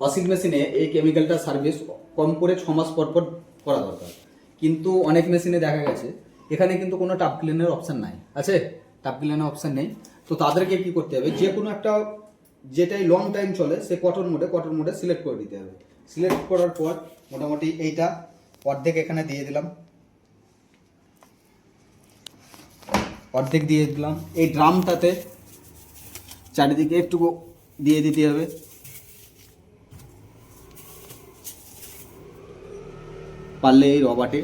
Washing মেশিনে এই কেমিক্যালটা service কম করে 6 মাস পর পর করা দরকার, কিন্তু অনেক মেশিনে দেখা গেছে এখানে কিন্তু কোনো টাপ ক্লিনের অপশান নাই, আছে টাপ ক্লিনের অপশান নেই। তো তাদেরকে কি করতে হবে, যে কোনো একটা যেটাই লং টাইম চলে সে কটন মোডে সিলেক্ট করে দিতে হবে। সিলেক্ট করার পর মোটামুটি এইটা অর্ধেক এখানে দিয়ে দিলাম, অর্ধেক দিয়ে দিলাম। এই ড্রামটাতে চারিদিকে একটু দিয়ে দিতে হবে, পারলে এই রবার্টে,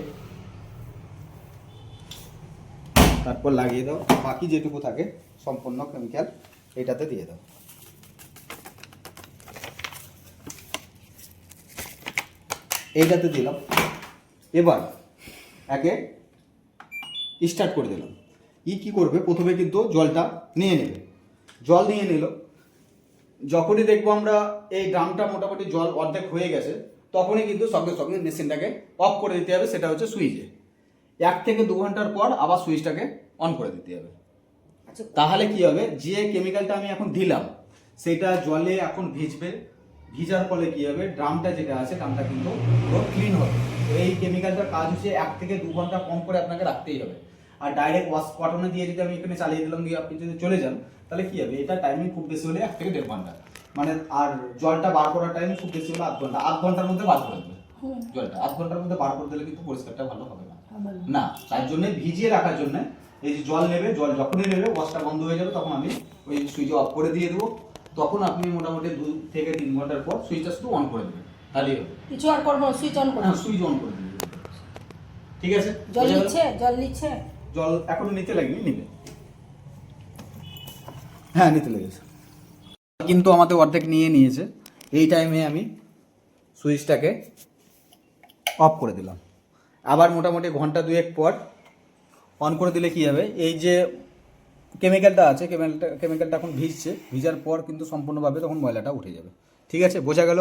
তারপর লাগিয়ে দাও। বাকি যেটুকু থাকে সম্পূর্ণ কেমিক্যাল এটাতে দিয়ে দাও। এইটাতে দিলাম, এবার একে স্টার্ট করে দিলাম। কি করবে, প্রথমে কিন্তু জলটা নিয়ে নেবে, জল নিয়ে নিল। যখনই দেখবো আমরা এই ড্রামটা মোটামুটি জল অর্ধেক হয়ে গেছে, তখনই কিন্তু সঙ্গে সঙ্গে মেশিনটাকে অফ করে দিতে হবে, সেটা হচ্ছে সুইচে। 1 থেকে 2 ঘন্টার পর আবার সুইচটাকে অন করে দিতে হবে। তাহলে কি হবে, যে কেমিক্যালটা আমি এখন দিলাম সেটা জলে এখন ভিজবে, ভিজার ফলে কি হবে, ড্রামটা যেটা আছে ড্রামটা কিন্তু ক্লিন হবে। তো এই কেমিক্যালটার কাজ হচ্ছে 1 থেকে 2 ঘন্টা কম করে আপনাকে রাখতেই হবে। আর ডাইরেক্ট ওয়াশ কটনে দিয়ে যদি আমি এখানে চালিয়ে দিলাম, দিয়ে আপনি যদি চলে যান, তাহলে কি হবে, এটা টাইমিং খুব বেশি হলে 1 থেকে 1.5 ঘন্টা, মানে আর জলটা বার করার টাইম খুব বেশি হলে 8 ঘন্টা, 8 ঘন্টার মধ্যে বার করে দেবে জলটা। 8 ঘন্টার মধ্যে বার করে দিলে কিন্তু পরিষ্কারটা ভালো হবে না। না, তার জন্য ভিজিয়ে রাখার জন্য এই যে জল নেবে, জল যখনই নেবে ওয়াশটা বন্ধ হয়ে যাবে, তখন আমি ওই সুইচ অফ করে দিয়ে দেবো। তখন আপনি মোটামুটি 2 থেকে 3 ঘন্টার পর সুইচটা শুধু অন করে দেবেন, তাহলেই হবে। কিছু আর করবো, সুইচ অন করে। হ্যাঁ, সুইচ অন করে দেবেন। ঠিক আছে, জল নিচ্ছে জল এখনো নিতে লাগবে, নিবে। হ্যাঁ, নিতে লেগেছে, কিন্তু আমাদের অর্ধেক নিয়ে নিয়েছে। এই টাইমে আমি সুইচটাকে অফ করে দিলাম। আবার মোটামুটি ঘন্টা 2 পর অন করে দিলে কি হবে, এই যে কেমিক্যালটা আছে কেমিক্যালটা এখন ভিজছে, ভিজার পর কিন্তু সম্পূর্ণভাবে তখন ময়লাটা উঠে যাবে। ঠিক আছে, বোঝা গেল?